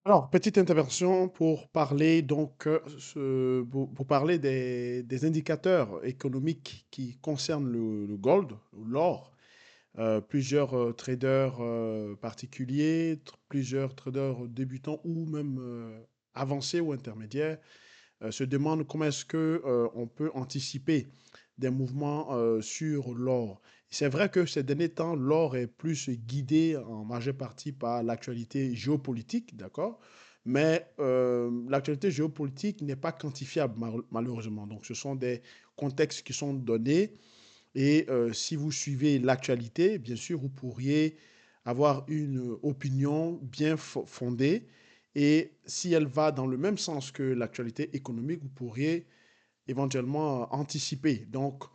Alors, petite intervention pour parler pour parler des indicateurs économiques qui concernent le gold, ou l'or. Plusieurs traders particuliers, plusieurs traders débutants ou même avancés ou intermédiaires se demandent comment est-ce que on peut anticiper des mouvements sur l'or. C'est vrai que ces derniers temps, l'or est plus guidé en majeure partie par l'actualité géopolitique, d'accord? Mais l'actualité géopolitique n'est pas quantifiable malheureusement. Donc ce sont des contextes qui sont donnés et si vous suivez l'actualité, bien sûr, vous pourriez avoir une opinion bien fondée. Et si elle va dans le même sens que l'actualité économique, vous pourriez éventuellement anticiper. Donc,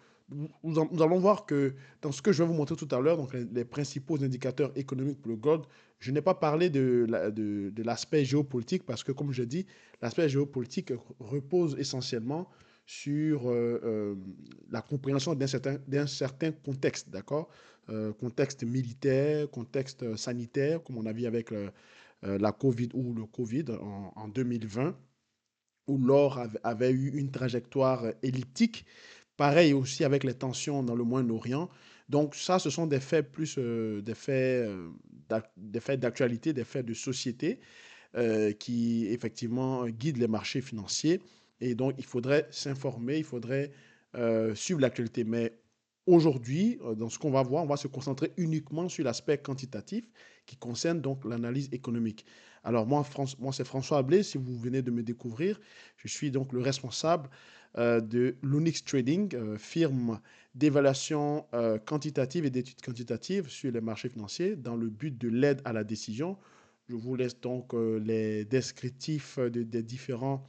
nous allons voir que dans ce que je vais vous montrer tout à l'heure, donc les principaux indicateurs économiques pour le gold, je n'ai pas parlé de l'aspect géopolitique parce que, comme je dis, l'aspect géopolitique repose essentiellement sur la compréhension d'un certain contexte, d'accord? Contexte militaire, contexte sanitaire, comme on a vu avec la COVID ou le COVID en 2020 où l'or avait eu une trajectoire elliptique. Pareil aussi avec les tensions dans le Moyen-Orient. Donc ça, ce sont des faits plus des faits d'actualité, des faits de société qui effectivement guident les marchés financiers. Et donc il faudrait s'informer, il faudrait suivre l'actualité. Mais aujourd'hui, dans ce qu'on va voir, on va se concentrer uniquement sur l'aspect quantitatif qui concerne donc l'analyse économique. Alors moi c'est François Ablé, si vous venez de me découvrir, je suis donc le responsable de l'Unix Trading, firme d'évaluation quantitative et d'études quantitatives sur les marchés financiers dans le but de l'aide à la décision. Je vous laisse donc les descriptifs des différents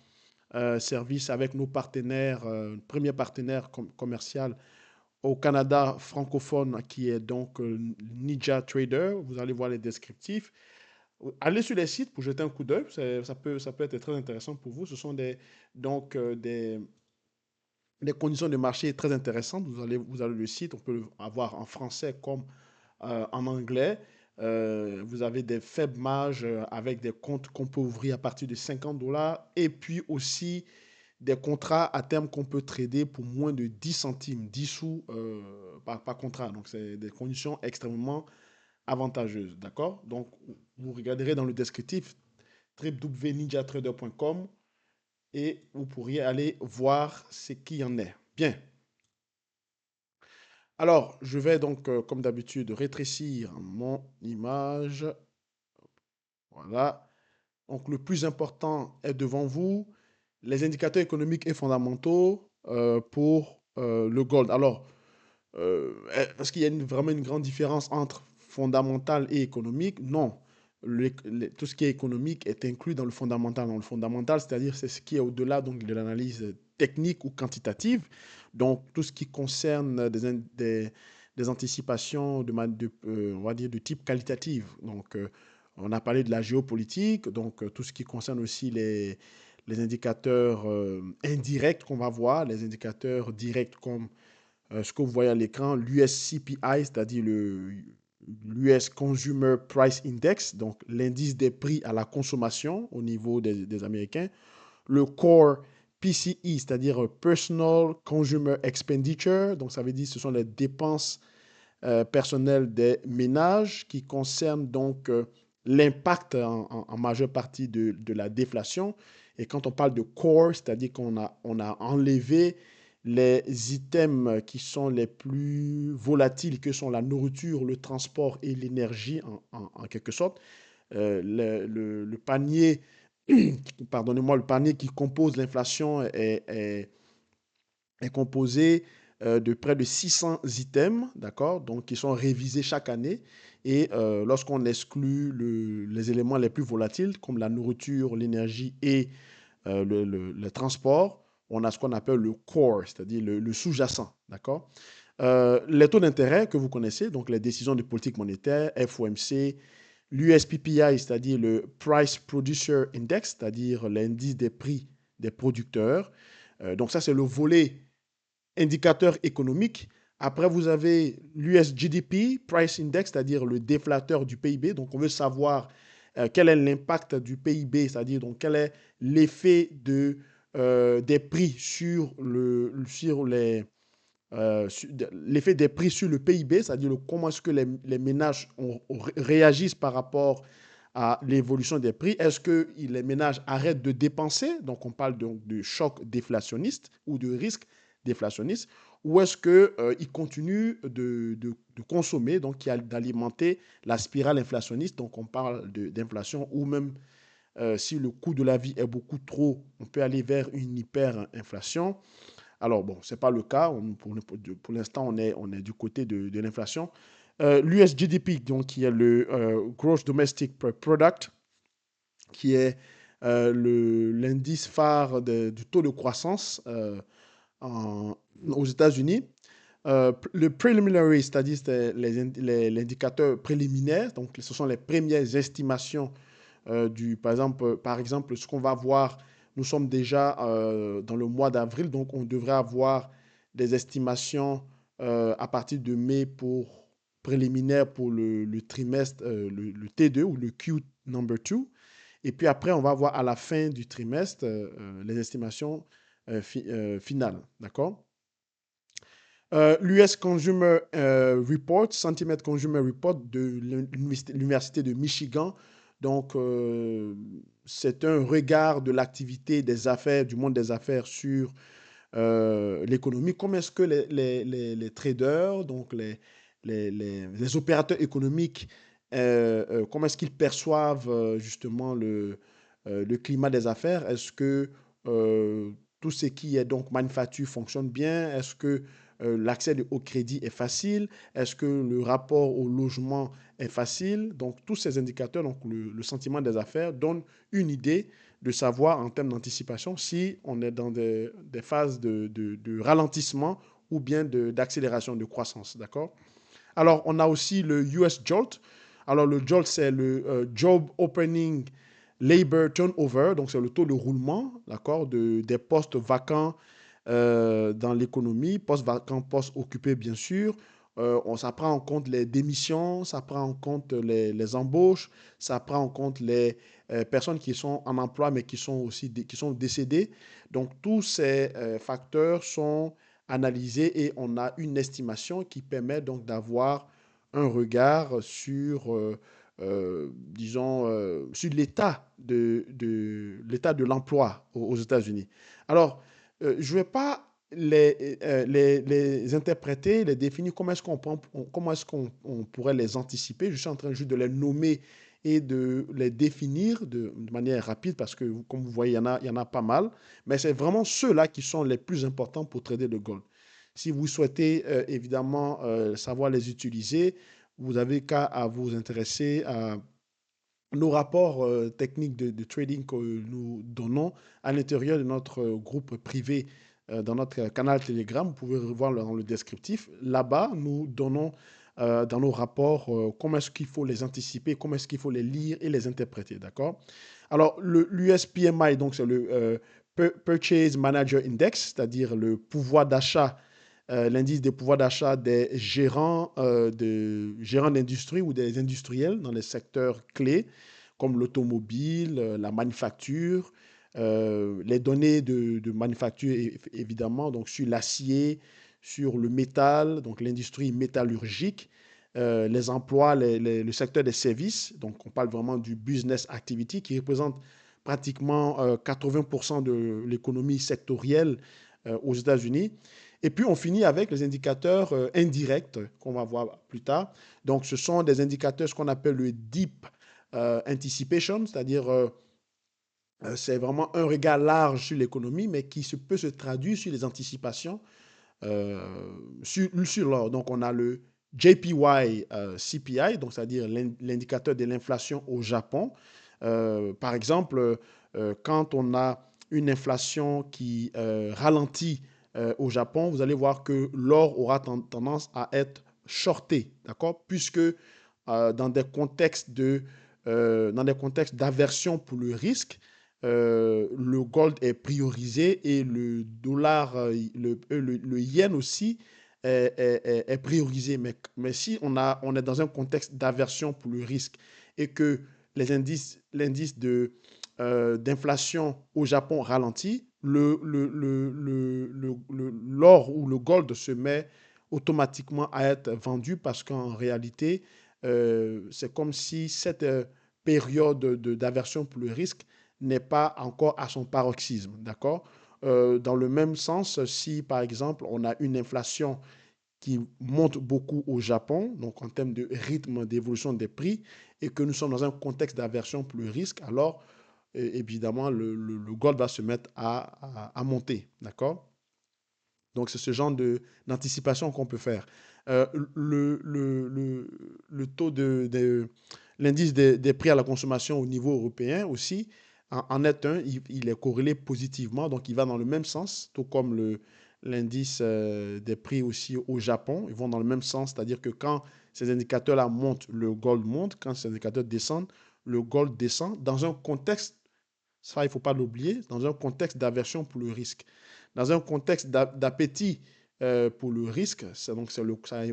services avec nos partenaires, premier partenaire commercial au Canada francophone qui est donc Ninja Trader. Vous allez voir les descriptifs. Allez sur les sites pour jeter un coup d'œil, ça peut être très intéressant pour vous. Ce sont donc, des conditions de marché très intéressantes. Vous avez le site, on peut le avoir en français comme en anglais. Vous avez des faibles marges avec des comptes qu'on peut ouvrir à partir de 50 dollars et puis aussi des contrats à terme qu'on peut trader pour moins de 10 centimes, 10 sous par contrat. Donc, c'est des conditions extrêmement avantageuses. D'accord? Donc, vous regarderez dans le descriptif www.ninjatrader.com et vous pourriez aller voir ce qu'il y en est. Bien. Alors, je vais donc, comme d'habitude, rétrécir mon image. Voilà. Donc, le plus important est devant vous, les indicateurs économiques et fondamentaux pour le gold. Alors, est-ce qu'il y a vraiment une grande différence entre fondamental et économique? Non. Tout ce qui est économique est inclus dans le fondamental. Dans le fondamental, c'est-à-dire c'est ce qui est au-delà donc, de l'analyse technique ou quantitative. Donc, tout ce qui concerne des anticipations on va dire de type qualitative. Donc, on a parlé de la géopolitique, donc tout ce qui concerne aussi les indicateurs indirects qu'on va voir, les indicateurs directs comme ce que vous voyez à l'écran, l'US CPI, c'est-à-dire l'US Consumer Price Index, donc l'indice des prix à la consommation au niveau des Américains, le Core PCE, c'est-à-dire Personal Consumer Expenditure, donc ça veut dire que ce sont les dépenses personnelles des ménages qui concernent donc l'impact en majeure partie de la déflation. Et quand on parle de core, c'est-à-dire on a enlevé les items qui sont les plus volatiles, que sont la nourriture, le transport et l'énergie en quelque sorte. Le panier, pardonnez-moi, le panier qui compose l'inflation est composé de près de 600 items, d'accord, donc qui sont révisés chaque année. Et lorsqu'on exclut les éléments les plus volatiles, comme la nourriture, l'énergie et le transport, on a ce qu'on appelle le core, c'est-à-dire le sous-jacent, d'accord. Les taux d'intérêt que vous connaissez, donc les décisions de politique monétaire, FOMC, l'USPPI, c'est-à-dire le Price Producer Index, c'est-à-dire l'indice des prix des producteurs. Donc ça, c'est le volet indicateur économique. Après, vous avez l'US GDP Price Index, c'est-à-dire le déflateur du PIB. Donc, on veut savoir quel est l'impact du PIB, c'est-à-dire donc quel est l'effet des prix sur l'effet des prix sur le PIB, c'est-à-dire comment est-ce que les ménages réagissent par rapport à l'évolution des prix. Est-ce que les ménages arrêtent de dépenser? Donc, on parle donc de choc déflationniste ou de risque déflationniste. Ou est-ce qu'ils continuent de consommer, donc d'alimenter la spirale inflationniste? Donc, on parle d'inflation ou même si le coût de la vie est beaucoup trop, on peut aller vers une hyperinflation. Alors, bon, ce n'est pas le cas. Pour l'instant, on est du côté de l'inflation. L'USGDP, donc, qui est le Gross Domestic Product, qui est l'indice phare du taux de croissance aux États-Unis. Le preliminary, c'est-à-dire l'indicateur préliminaire, donc ce sont les premières estimations par exemple, ce qu'on va voir, nous sommes déjà dans le mois d'avril, donc on devrait avoir des estimations à partir de mai préliminaires pour le trimestre, le T2 ou le Q number 2. Et puis après, on va voir à la fin du trimestre les estimations finales. D'accord? L'US Consumer Report, Sentiment Consumer Report de l'Université de Michigan. Donc, c'est un regard de l'activité des affaires, du monde des affaires sur l'économie. Comment est-ce que les traders, donc les opérateurs économiques, comment est-ce qu'ils perçoivent justement le climat des affaires? Est-ce que tout ce qui est donc manufacture fonctionne bien? Est-ce que l'accès au crédit est facile? Est-ce que le rapport au logement est facile? Donc, tous ces indicateurs, donc le sentiment des affaires, donnent une idée de savoir en termes d'anticipation si on est dans des phases de ralentissement ou bien d'accélération de croissance. D'accord? Alors, on a aussi le US JOLT. Alors, le JOLT, c'est le Job Opening Labor Turnover, donc c'est le taux de roulement, d'accord, des postes vacants dans l'économie, postes vacants, postes occupés, bien sûr. Ça prend en compte les démissions, ça prend en compte les embauches, ça prend en compte les personnes qui sont en emploi mais qui sont aussi qui sont décédées. Donc, tous ces facteurs sont analysés et on a une estimation qui permet donc d'avoir un regard sur, disons, sur l'état de l'emploi aux États-Unis. Alors, je ne vais pas les interpréter, les définir, comment est-ce qu'on pourrait les anticiper. Je suis en train juste de les nommer et de les définir de manière rapide parce que, comme vous voyez, il y en a pas mal. Mais c'est vraiment ceux-là qui sont les plus importants pour trader le gold. Si vous souhaitez évidemment savoir les utiliser, vous avez qu'à vous intéresser à nos rapports techniques de trading que nous donnons à l'intérieur de notre groupe privé, dans notre canal Telegram. Vous pouvez revoir dans le descriptif. Là-bas, nous donnons dans nos rapports comment est-ce qu'il faut les anticiper, comment est-ce qu'il faut les lire et les interpréter. D'accord? Alors, l'USPMI, donc c'est le Purchase Manager Index, c'est-à-dire le pouvoir d'achat, l'indice de pouvoir d'achat des gérants d'industrie ou des industriels dans les secteurs clés comme l'automobile, la manufacture, les données de manufacture évidemment, donc sur l'acier, sur le métal, donc l'industrie métallurgique, les emplois, le secteur des services, donc on parle vraiment du business activity qui représente pratiquement 80% de l'économie sectorielle aux États-Unis. Et puis, on finit avec les indicateurs indirects qu'on va voir plus tard. Donc, ce sont des indicateurs, ce qu'on appelle le deep anticipation, c'est-à-dire c'est vraiment un regard large sur l'économie, mais qui peut se traduire sur les anticipations euh, sur l'or. Donc, on a le JPY CPI, donc c'est-à-dire l'indicateur de l'inflation au Japon. Par exemple, quand on a une inflation qui ralentit au Japon, vous allez voir que l'or aura tendance à être shorté, d'accord? Puisque dans des contextes dans des contextes d'aversion pour le risque, le gold est priorisé et le dollar, le yen aussi est priorisé. Mais si on est dans un contexte d'aversion pour le risque et que l'indice d'inflation au Japon ralentit, l'or ou le gold se met automatiquement à être vendu parce qu'en réalité, c'est comme si cette période d'aversion pour le risque n'est pas encore à son paroxysme, d'accord? Dans le même sens, si par exemple on a une inflation qui monte beaucoup au Japon, donc en termes de rythme d'évolution des prix, et que nous sommes dans un contexte d'aversion pour le risque, alors évidemment le gold va se mettre à monter, d'accord? Donc c'est ce genre d'anticipation qu'on peut faire. Euh, le, le, le, le taux l'indice des prix à la consommation au niveau européen aussi en est un, il est corrélé positivement, donc il va dans le même sens, tout comme l'indice des prix aussi au Japon, ils vont dans le même sens, c'est-à-dire que quand ces indicateurs-là montent, le gold monte, quand ces indicateurs descendent, le gold descend, dans un contexte, ça il ne faut pas l'oublier, dans un contexte d'aversion pour le risque. Dans un contexte d'appétit pour le risque, donc ça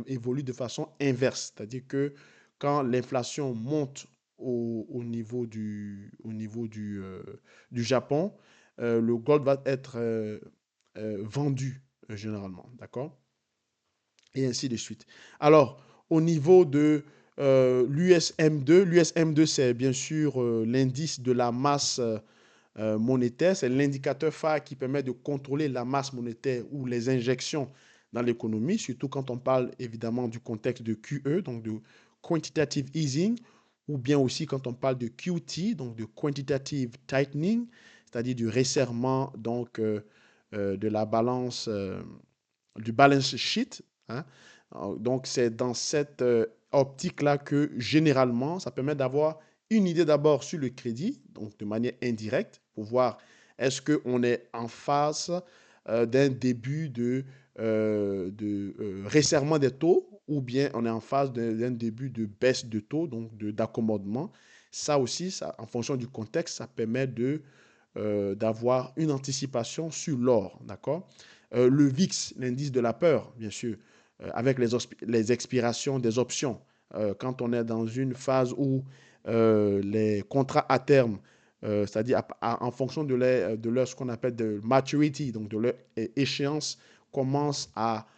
évolue de façon inverse, c'est-à-dire que quand l'inflation monte au niveau du Japon, le gold va être vendu généralement, d'accord? Et ainsi de suite. Alors, au niveau de l'USM2, c'est bien sûr l'indice de la masse monétaire, c'est l'indicateur phare qui permet de contrôler la masse monétaire ou les injections dans l'économie, surtout quand on parle évidemment du contexte de QE, donc de quantitative easing, ou bien aussi quand on parle de QT, donc de quantitative tightening, c'est-à-dire du resserrement donc, de la balance, du balance sheet, hein. Donc c'est dans cette optique-là que généralement, ça permet d'avoir une idée d'abord sur le crédit, donc de manière indirecte, pour voir est-ce qu'on est en face d'un début de resserrement des taux ou bien on est en phase d'un début de baisse de taux, donc d'accommodement. Ça aussi, ça, en fonction du contexte, ça permet d'avoir une anticipation sur l'or, d'accord? Le VIX, l'indice de la peur, bien sûr, avec les expirations des options. Quand on est dans une phase où les contrats à terme, c'est-à-dire en fonction de leur ce qu'on appelle de maturity, donc de leur échéance, commencent à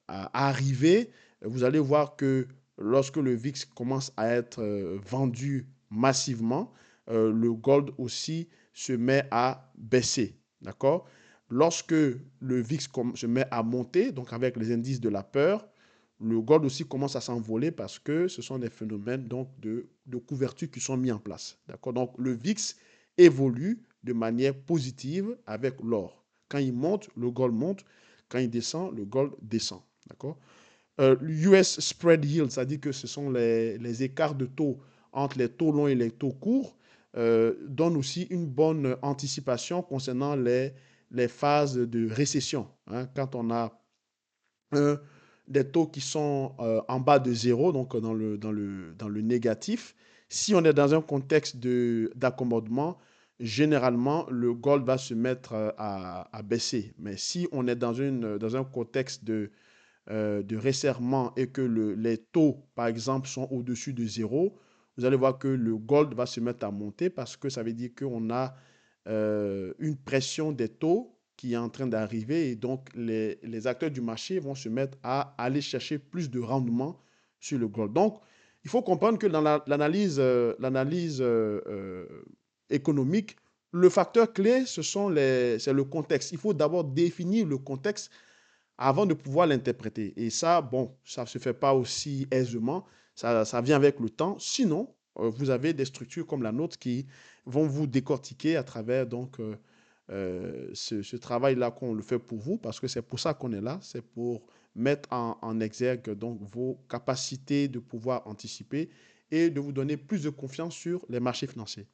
arriver, vous allez voir que lorsque le VIX commence à être vendu massivement, le gold aussi se met à baisser. D'accord? Lorsque le VIX se met à monter, donc avec les indices de la peur, le gold aussi commence à s'envoler parce que ce sont des phénomènes donc, de couverture qui sont mis en place. D'accord? Donc le VIX évolue de manière positive avec l'or. Quand il monte, le gold monte. Quand il descend, le gold descend. D'accord? US spread yield, c'est-à-dire que ce sont les écarts de taux entre les taux longs et les taux courts, donne aussi une bonne anticipation concernant les phases de récession, hein. Quand on a des taux qui sont en bas de zéro, donc dans le négatif, si on est dans un contexte d'accommodement, généralement, le gold va se mettre à baisser. Mais si on est dans un contexte de resserrement et que les taux, par exemple, sont au-dessus de zéro, vous allez voir que le gold va se mettre à monter parce que ça veut dire qu'on a une pression des taux qui est en train d'arriver et donc les acteurs du marché vont se mettre à aller chercher plus de rendement sur le gold. Donc, il faut comprendre que dans l'analyse économique, le facteur clé, c'est le contexte. Il faut d'abord définir le contexte avant de pouvoir l'interpréter. Et ça, bon, ça ne se fait pas aussi aisément, ça vient avec le temps. Sinon, vous avez des structures comme la nôtre qui vont vous décortiquer à travers donc, ce travail-là qu'on le fait pour vous, parce que c'est pour ça qu'on est là, c'est pour mettre en exergue donc, vos capacités de pouvoir anticiper et de vous donner plus de confiance sur les marchés financiers.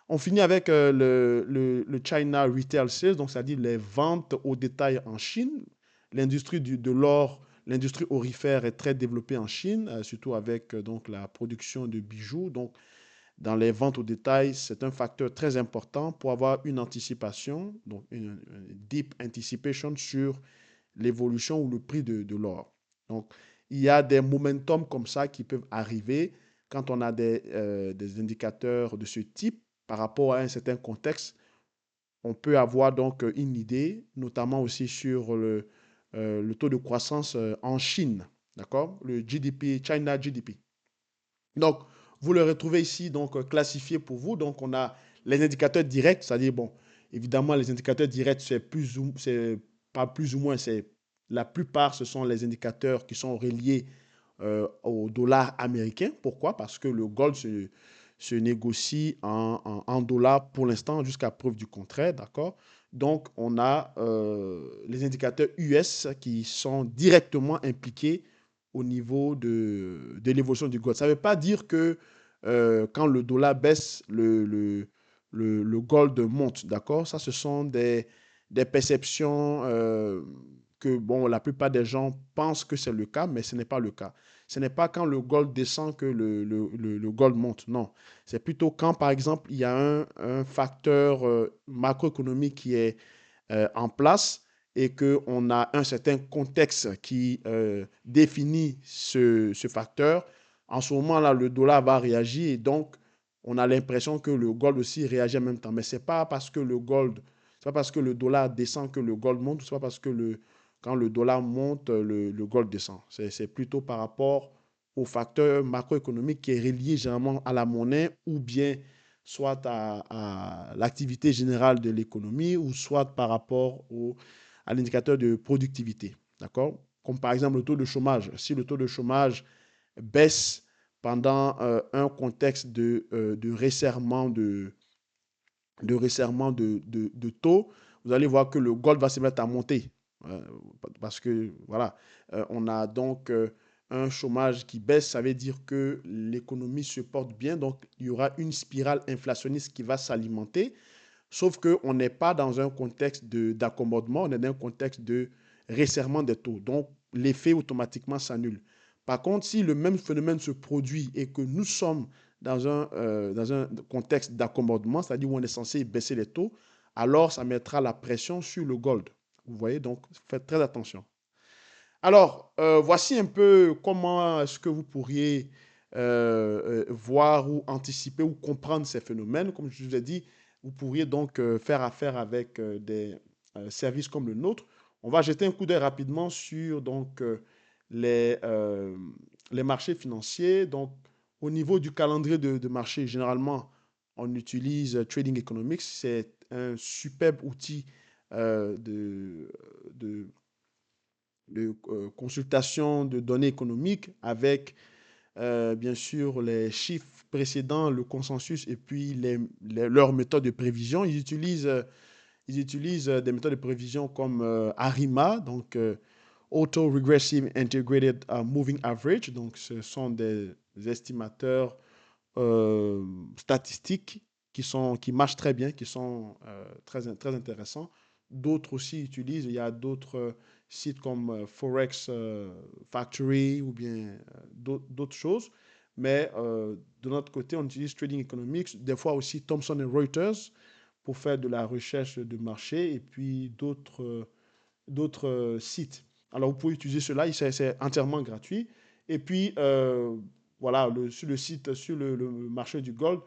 On finit avec le China Retail Sales, donc c'est-à-dire les ventes au détail en Chine. L'industrie de l'or, l'industrie aurifère est très développée en Chine, surtout avec donc la production de bijoux. Donc, dans les ventes au détail, c'est un facteur très important pour avoir une anticipation, donc une deep anticipation sur l'évolution ou le prix de l'or. Donc, il y a des momentum comme ça qui peuvent arriver quand on a des indicateurs de ce type par rapport à un certain contexte, on peut avoir donc une idée, notamment aussi sur le taux de croissance en Chine, d'accord? Le GDP, China GDP. Donc, vous le retrouvez ici, donc classifié pour vous. Donc, on a les indicateurs directs, c'est-à-dire, bon, évidemment, les indicateurs directs, c'est pas plus ou moins, c'est la plupart, ce sont les indicateurs qui sont reliés au dollar américain. Pourquoi? Parce que le gold se négocie en dollars pour l'instant, jusqu'à preuve du contraire, d'accord? Donc, on a les indicateurs US qui sont directement impliqués au niveau de l'évolution du gold. Ça ne veut pas dire que quand le dollar baisse, le gold monte, d'accord? Ça, ce sont des perceptions que, bon, la plupart des gens pensent que c'est le cas, mais ce n'est pas le cas. Ce n'est pas quand le gold descend que le gold monte, non. C'est plutôt quand, par exemple, il y a un facteur macroéconomique qui est en place et qu'on a un certain contexte qui définit ce facteur, en ce moment-là, le dollar va réagir et donc on a l'impression que le gold aussi réagit en même temps. Mais ce n'est pas parce que c'est pas parce que le dollar descend que le gold monte, c'est pas parce que quand le dollar monte, le gold descend. C'est plutôt par rapport au facteur macroéconomique qui est relié généralement à la monnaie ou bien soit à l'activité générale de l'économie ou soit par rapport à l'indicateur de productivité. D'accord? Comme par exemple le taux de chômage. Si le taux de chômage baisse pendant un contexte de resserrement de taux, vous allez voir que le gold va se mettre à monter. Parce que, voilà, on a donc un chômage qui baisse, ça veut dire que l'économie se porte bien, donc il y aura une spirale inflationniste qui va s'alimenter, sauf qu'on n'est pas dans un contexte d'accommodement, on est dans un contexte de resserrement des taux. Donc, l'effet automatiquement s'annule. Par contre, si le même phénomène se produit et que nous sommes dans un contexte d'accommodement, c'est-à-dire où on est censé baisser les taux, alors ça mettra la pression sur le gold. Vous voyez, donc faites très attention. Alors, voici un peu comment est-ce que vous pourriez voir ou anticiper ou comprendre ces phénomènes. Comme je vous ai dit, vous pourriez donc faire affaire avec des services comme le nôtre. On va jeter un coup d'œil rapidement sur donc, les, euh, les marchés financiers. Donc, au niveau du calendrier de marché, généralement, on utilise Trading Economics. C'est un superbe outil de consultation de données économiques avec bien sûr les chiffres précédents, le consensus et puis leurs méthodes de prévision. Ils utilisent des méthodes de prévision comme ARIMA, donc Auto Regressive Integrated Moving Average. Donc ce sont des estimateurs statistiques qui marchent très bien, qui sont très intéressants. D'autres aussi utilisent, il y a d'autres sites comme Forex Factory ou bien d'autres choses. Mais de notre côté, on utilise Trading Economics, des fois aussi Thomson Reuters pour faire de la recherche de marché et puis d'autres sites. Alors, vous pouvez utiliser cela, c'est entièrement gratuit. Et puis, voilà, sur le site, sur le marché du gold,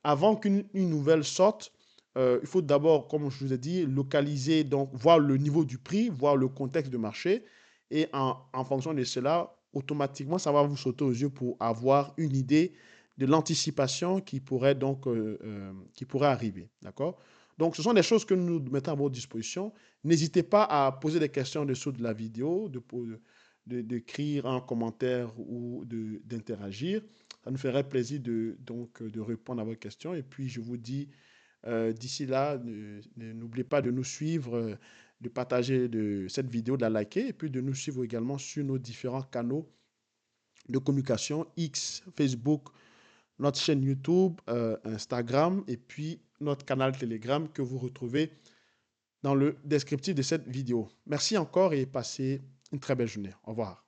avant qu'une nouvelle sorte, il faut d'abord, comme je vous ai dit, localiser, donc voir le niveau du prix, voir le contexte de marché. Et en fonction de cela, automatiquement, ça va vous sauter aux yeux pour avoir une idée de l'anticipation qui pourrait donc qui pourrait arriver. D'accord? Donc, ce sont des choses que nous mettons à votre disposition. N'hésitez pas à poser des questions en dessous de la vidéo, d'écrire un commentaire ou d'interagir. Ça nous ferait plaisir donc, de répondre à vos questions. Et puis, je vous dis, d'ici là, n'oubliez pas de nous suivre, de partager cette vidéo, de la liker, et puis de nous suivre également sur nos différents canaux de communication, X, Facebook, notre chaîne YouTube, Instagram, et puis notre canal Telegram que vous retrouvez dans le descriptif de cette vidéo. Merci encore et passez une très belle journée. Au revoir.